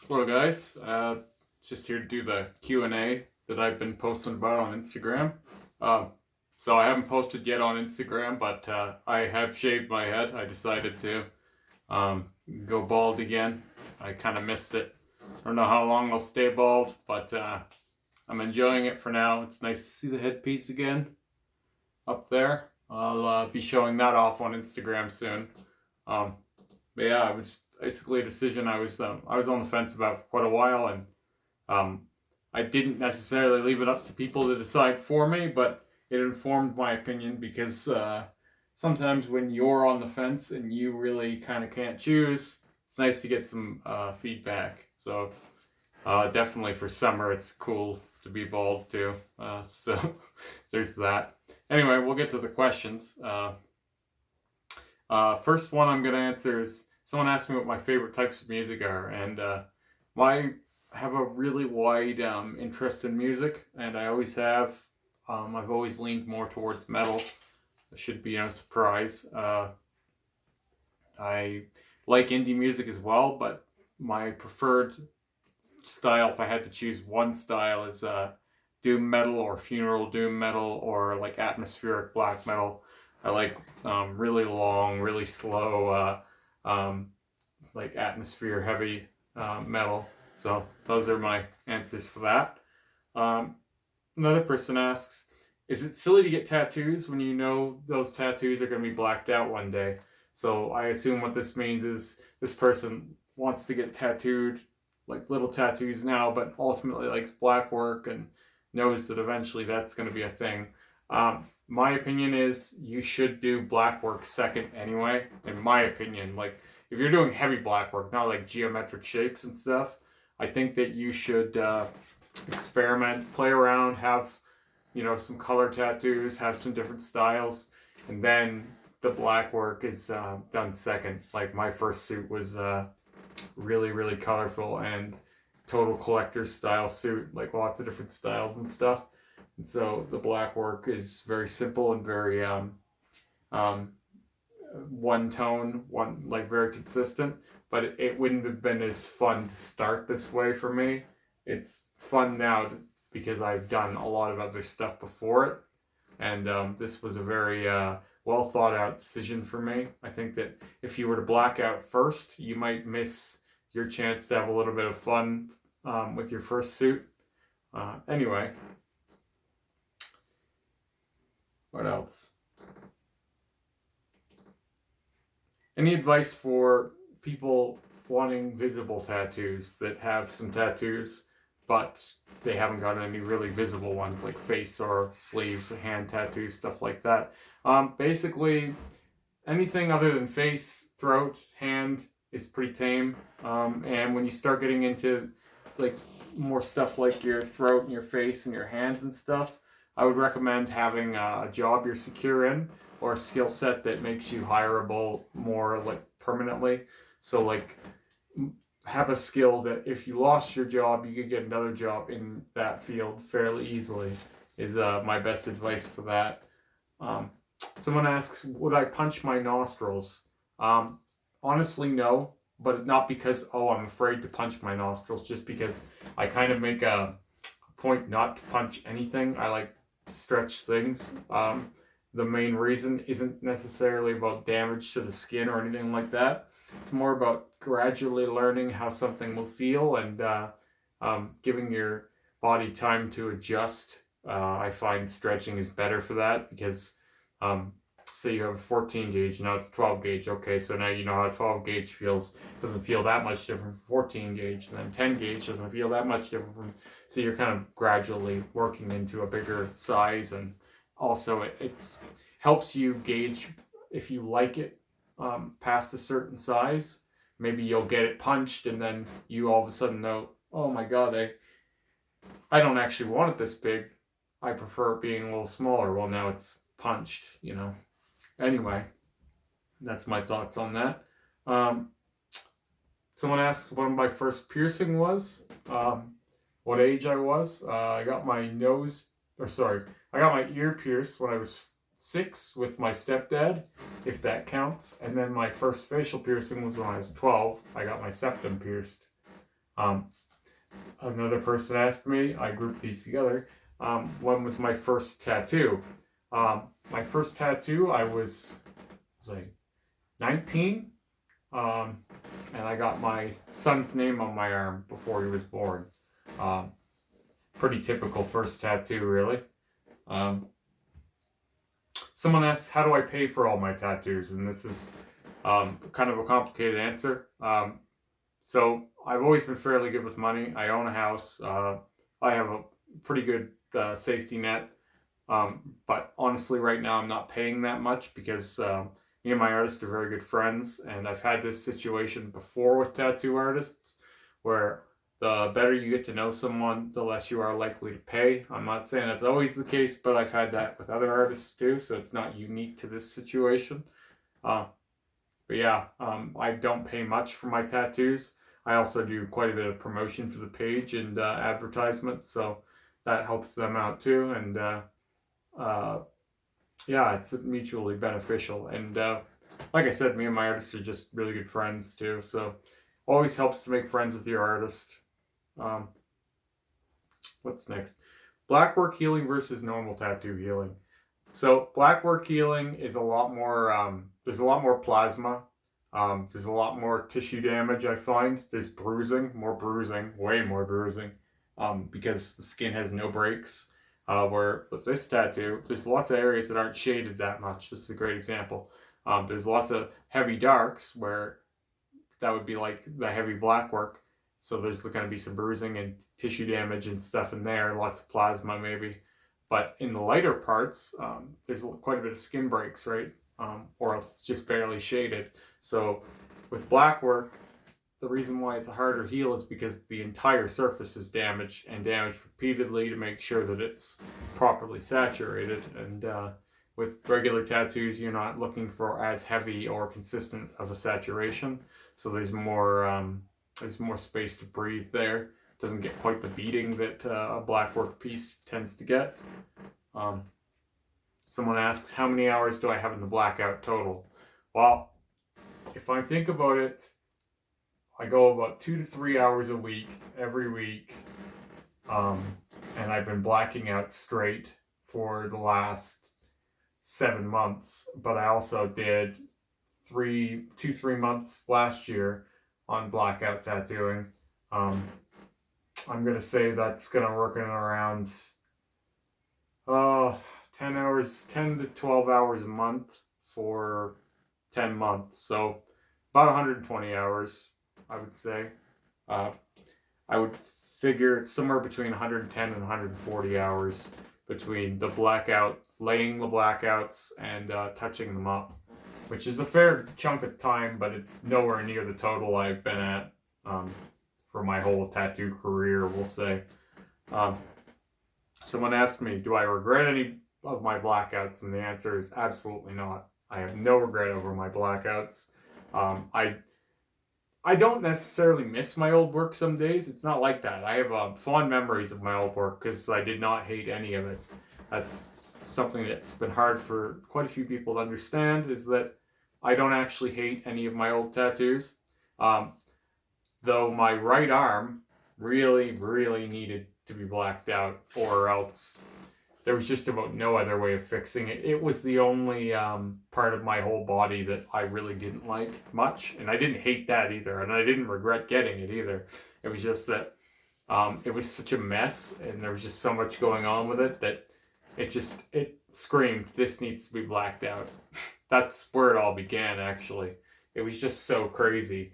Hello guys, just here to do the Q&A that I've been posting about on Instagram. Um, so I haven't posted yet on Instagram, but I have shaved my head. I decided to um, go bald again. I kind of missed it. I don't know how long I'll stay bald, but I'm enjoying it for now. It's nice to see the headpiece again up there. I'll be showing that off on Instagram soon. Um, but yeah, it was basically a decision I was on the fence about for quite a while, and um, I didn't necessarily leave it up to people to decide for me, but it informed my opinion because sometimes when you're on the fence and you really kind of can't choose, it's nice to get some feedback. So definitely for summer, it's cool to be bald too. So there's that. Anyway, we'll get to the questions. First one I'm going to answer is someone asked me what my favorite types of music are, and I have a really wide interest in music, and I always have. I've always leaned more towards metal. It should be no surprise. I like indie music as well, but my preferred style, if I had to choose one style, is doom metal or funeral doom metal or like atmospheric black metal. I like really long, really slow, like atmosphere heavy metal. So those are my answers for that. Um, Another person asks, is it silly to get tattoos when you know those tattoos are going to be blacked out one day? So I assume what this means is this person wants to get tattooed, like little tattoos now, but ultimately likes black work and knows that eventually that's going to be a thing. My opinion is you should do black work second anyway. In my opinion, like if you're doing heavy black work, not like geometric shapes and stuff, I think that you should experiment, play around, have some color tattoos, have some different styles, and then the black work is done second. Like my first suit was really really colorful and total collector's style suit, like lots of different styles and stuff. And so the black work is very simple and very um, one tone, one like very consistent. But it wouldn't have been as fun to start this way for me. It's fun now because I've done a lot of other stuff before it, and this was a very well thought out decision for me. I think that if you were to black out first, you might miss your chance to have a little bit of fun with your first suit. Anyway, what else? Any advice for people wanting visible tattoos that have some tattoos, but they haven't got any really visible ones like face or sleeves, hand tattoos, stuff like that? Basically, anything other than face, throat, hand is pretty tame. And when you start getting into like more stuff like your throat and your face and your hands and stuff, I would recommend having a job you're secure in or a skill set that makes you hireable more like permanently. So like have a skill that if you lost your job, you could get another job in that field fairly easily is my best advice for that. Um, Someone asks, would I punch my nostrils? Honestly, no, but not because, oh, I'm afraid to punch my nostrils, just because I kind of make a point not to punch anything. I like to stretch things. The main reason isn't necessarily about damage to the skin or anything like that. It's more about gradually learning how something will feel and giving your body time to adjust. I find stretching is better for that because say you have a 14 gauge, now it's 12 gauge. Okay, so now you know how 12 gauge feels. It doesn't feel that much different from 14 gauge, and then 10 gauge doesn't feel that much different from. So you're kind of gradually working into a bigger size, and also it's helps you gauge if you like it past a certain size. Maybe you'll get it punched, and then you all of a sudden know, oh my god, I don't actually want it this big. I prefer it being a little smaller. Well, now it's punched, Anyway, that's my thoughts on that. Someone asked what my first piercing was, what age I was. I got my ear pierced when I was 6 with my stepdad, if that counts. And then my first facial piercing was when I was 12. I got my septum pierced. Another person asked me, I grouped these together, when was my first tattoo? My first tattoo, I was like 19, and I got my son's name on my arm before he was born. Um, Pretty typical first tattoo, really. Um, Someone asked, how do I pay for all my tattoos? And this is kind of a complicated answer. So I've always been fairly good with money. I own a house. I have a pretty good safety net. But honestly, right now I'm not paying that much because me and my artist are very good friends, and I've had this situation before with tattoo artists where the better you get to know someone, the less you are likely to pay. I'm not saying that's always the case, but I've had that with other artists too, so it's not unique to this situation. Uh, but yeah, I don't pay much for my tattoos. I also do quite a bit of promotion for the page and advertisement, so that helps them out too. And uh, yeah, it's mutually beneficial. And like I said, me and my artist are just really good friends too. So always helps to make friends with your artist. Um, what's next? Black work healing versus normal tattoo healing. So black work healing is a lot more. There's a lot more plasma. There's a lot more tissue damage. I find there's more bruising, way more bruising, because the skin has no breaks. Where with this tattoo, there's lots of areas that aren't shaded that much. This is a great example. There's lots of heavy darks where that would be like the heavy black work. So there's going to be some bruising and tissue damage and stuff in there. Lots of plasma maybe. But in the lighter parts, there's quite a bit of skin breaks, right? Or else it's just barely shaded. So with black work, the reason why it's a harder heal is because the entire surface is damaged and damaged repeatedly to make sure that it's properly saturated. And with regular tattoos, you're not looking for as heavy or consistent of a saturation. So there's more space to breathe there. It doesn't get quite the beating that a black work piece tends to get. Someone asks, how many hours do I have in the Blackout total? Well, if I think about it, I go about 2 to 3 hours a week, every week. And I've been blacking out straight for the last 7 months. But I also did 3 months last year on Blackout tattooing. I'm going to say that's going to work in around 10 to 12 hours a month for 10 months. So about 120 hours, I would say. I would figure it's somewhere between 110 and 140 hours between the blackout, laying the blackouts, and touching them up, which is a fair chunk of time, but it's nowhere near the total I've been at for my whole tattoo career, we'll say. Someone asked me, do I regret any of my blackouts? And the answer is absolutely not. I have no regret over my blackouts. I don't necessarily miss my old work some days. It's not like that. I have fond memories of my old work because I did not hate any of it. That's something that's been hard for quite a few people to understand, is that I don't actually hate any of my old tattoos. Though my right arm really, really needed to be blacked out, or else there was just about no other way of fixing it. It was the only part of my whole body that I really didn't like much, and I didn't hate that either, and I didn't regret getting it either. It was just that it was such a mess, and there was just so much going on with it that it screamed, this needs to be blacked out. That's where it all began, actually. It was just so crazy.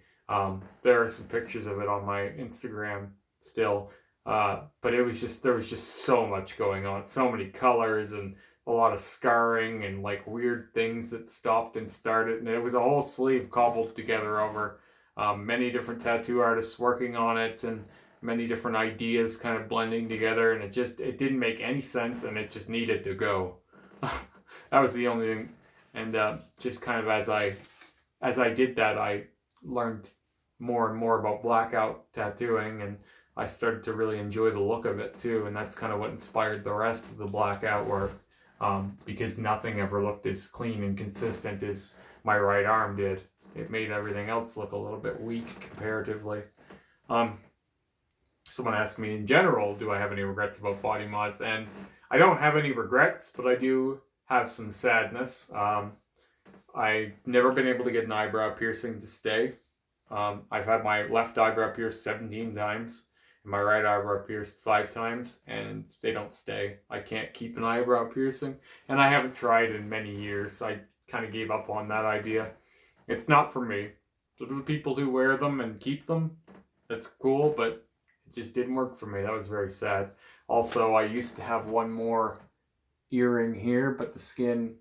There are some pictures of it on my Instagram still. But there was just so much going on, so many colors and a lot of scarring and like weird things that stopped and started. And it was a whole sleeve cobbled together over many different tattoo artists working on it and many different ideas kind of blending together. And it didn't make any sense, and it just needed to go. That was the only thing. And just kind of as I did that, I learned more and more about blackout tattooing, and I started to really enjoy the look of it too, and that's kind of what inspired the rest of the blackout work, because nothing ever looked as clean and consistent as my right arm did. It made everything else look a little bit weak comparatively. someone asked me in general, do I have any regrets about body mods? And I don't have any regrets, but I do have some sadness. I've never been able to get an eyebrow piercing to stay. I've had my left eyebrow pierced 17 times and my right eyebrow pierced 5 times, and they don't stay. I can't keep an eyebrow piercing, and I haven't tried in many years. I kind of gave up on that idea. It's not for me. So the people who wear them and keep them, that's cool, but it just didn't work for me. That was very sad. Also, I used to have one more earring here, but the skin,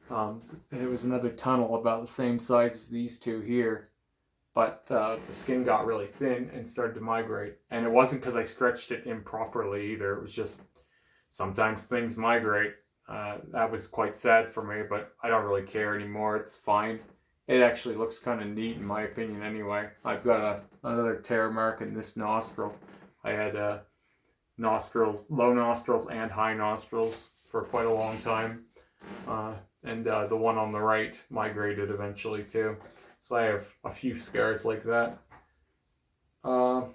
it was another tunnel about the same size as these two here. But the skin got really thin and started to migrate. And it wasn't because I stretched it improperly either. It was just sometimes things migrate. That was quite sad for me, but I don't really care anymore. It's fine. It actually looks kind of neat in my opinion anyway. I've got another tear mark in this nostril. I had nostrils, low nostrils and high nostrils for quite a long time. And the one on the right migrated eventually too. So I have a few scars like that. Well,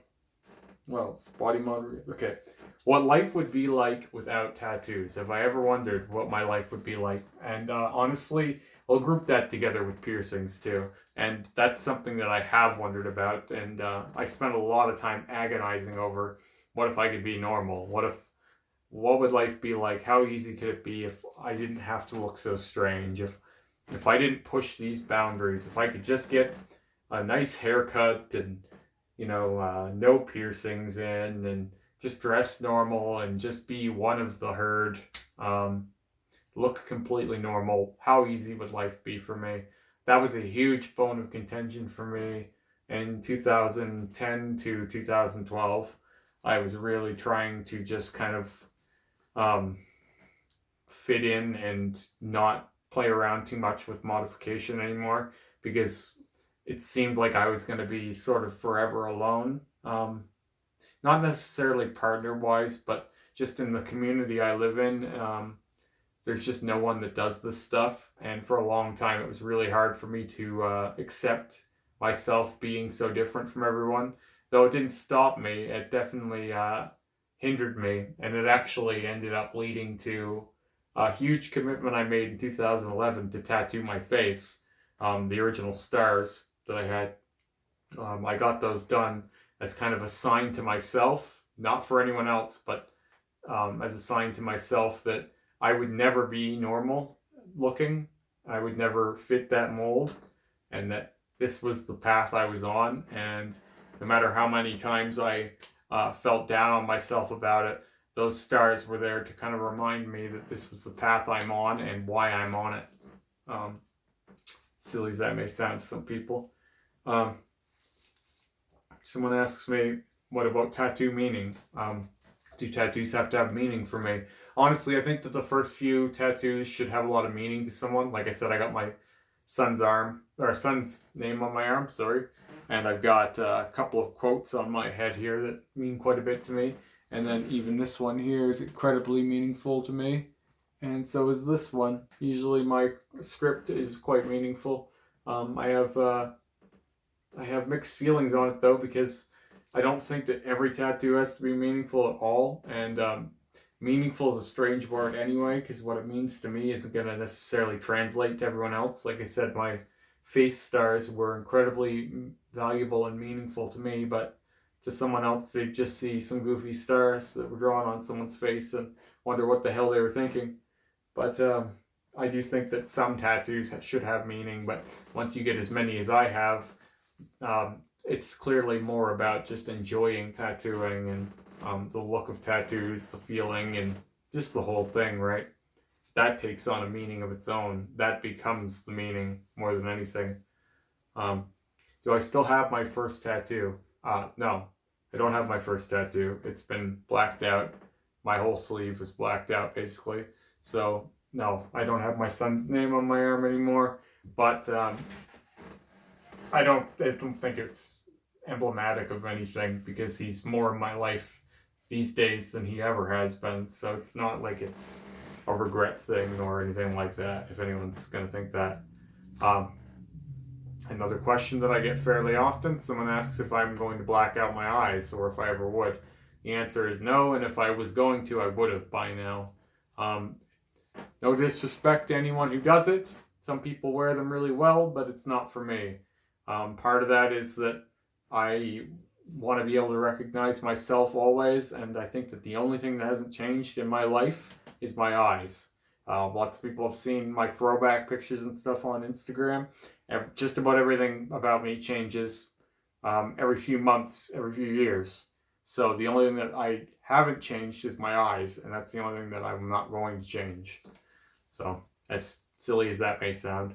it's body mod. Okay. What life would be like without tattoos? Have I ever wondered what my life would be like? And honestly, I'll group that together with piercings too. And that's something that I have wondered about. And I spent a lot of time agonizing over what if I could be normal? What would life be like? How easy could it be if I didn't have to look so strange? If I didn't push these boundaries, if I could just get a nice haircut and, no piercings in and just dress normal and just be one of the herd, look completely normal, how easy would life be for me? That was a huge bone of contention for me in 2010 to 2012. I was really trying to just kind of fit in and not play around too much with modification anymore, because it seemed like I was going to be sort of forever alone. Not necessarily partner-wise, but just in the community I live in, there's just no one that does this stuff. And for a long time, it was really hard for me to accept myself being so different from everyone. Though it didn't stop me, it definitely hindered me. And it actually ended up leading to a huge commitment I made in 2011 to tattoo my face, the original stars that I had. I got those done as kind of a sign to myself, not for anyone else, but as a sign to myself that I would never be normal looking. I would never fit that mold, and that this was the path I was on. And no matter how many times I felt down on myself about it, those stars were there to kind of remind me that this was the path I'm on and why I'm on it. Silly as that may sound to some people. Someone asks me, what about tattoo meaning? Do tattoos have to have meaning for me? Honestly, I think that the first few tattoos should have a lot of meaning to someone. Like I said, I got my son's name on my arm, and I've got a couple of quotes on my head here that mean quite a bit to me. And then even this one here is incredibly meaningful to me. And so is this one. Usually my script is quite meaningful. I have mixed feelings on it though, because I don't think that every tattoo has to be meaningful at all. And meaningful is a strange word anyway, because what it means to me isn't going to necessarily translate to everyone else. Like I said, my face stars were incredibly valuable and meaningful to me, but to someone else, they just see some goofy stars that were drawn on someone's face and wonder what the hell they were thinking. But I do think that some tattoos should have meaning, but once you get as many as I have, it's clearly more about just enjoying tattooing and the look of tattoos, the feeling, and just the whole thing, right? That takes on a meaning of its own. That becomes the meaning more than anything. Do I still have my first tattoo? No, I don't have my first tattoo. It's been blacked out. My whole sleeve is blacked out, basically. So, no, I don't have my son's name on my arm anymore. But I don't think it's emblematic of anything, because he's more in my life these days than he ever has been. So it's not like it's a regret thing or anything like that, if anyone's going to think that. Another question that I get fairly often, someone asks if I'm going to black out my eyes or if I ever would. The answer is no, and if I was going to, I would have by now. No disrespect to anyone who does it. Some people wear them really well, but it's not for me. Part of that is that I want to be able to recognize myself always, and I think that the only thing that hasn't changed in my life is my eyes. Lots of people have seen my throwback pictures and stuff on Instagram. Just about everything about me changes every few months, every few years. So the only thing that I haven't changed is my eyes, and that's the only thing that I'm not going to change. So, as silly as that may sound.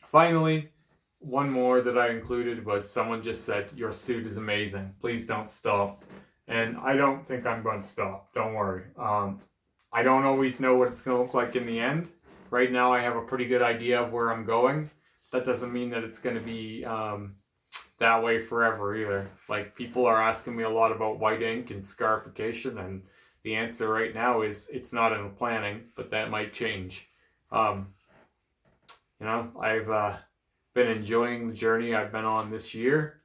Finally, one more that I included was someone just said, "Your suit is amazing. Please don't stop." And I don't think I'm going to stop. Don't worry. I don't always know what it's going to look like in the end. Right now, I have a pretty good idea of where I'm going. That doesn't mean that it's going to be that way forever either. Like, people are asking me a lot about white ink and scarification, and the answer right now is it's not in the planning, but that might change. I've been enjoying the journey I've been on this year,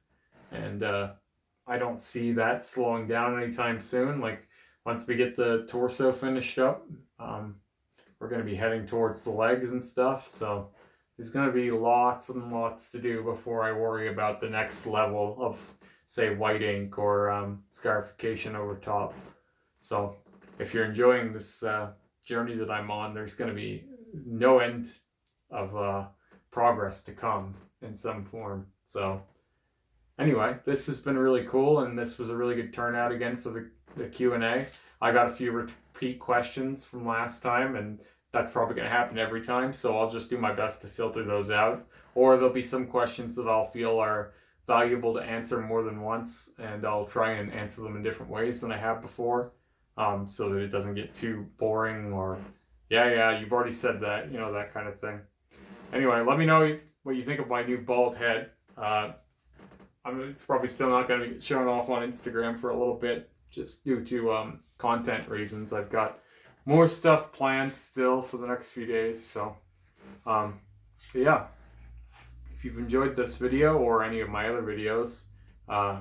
and I don't see that slowing down anytime soon. Like, once we get the torso finished up, we're going to be heading towards the legs and stuff, so there's going to be lots and lots to do before I worry about the next level of, say, white ink or scarification over top. So if you're enjoying this journey that I'm on, there's going to be no end of progress to come in some form. So anyway, this has been really cool, and this was a really good turnout again for the Q&A. I got a few repeat questions from last time, and that's probably going to happen every time, so I'll just do my best to filter those out. Or there'll be some questions that I'll feel are valuable to answer more than once, and I'll try and answer them in different ways than I have before, so that it doesn't get too boring or, yeah, you've already said that, that kind of thing. Anyway, let me know what you think of my new bald head. It's probably still not going to be shown off on Instagram for a little bit, just due to content reasons. I've got more stuff planned still for the next few days. So, yeah, if you've enjoyed this video or any of my other videos,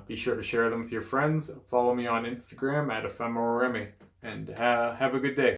be sure to share them with your friends. Follow me on Instagram at ephemeralremy, and have a good day.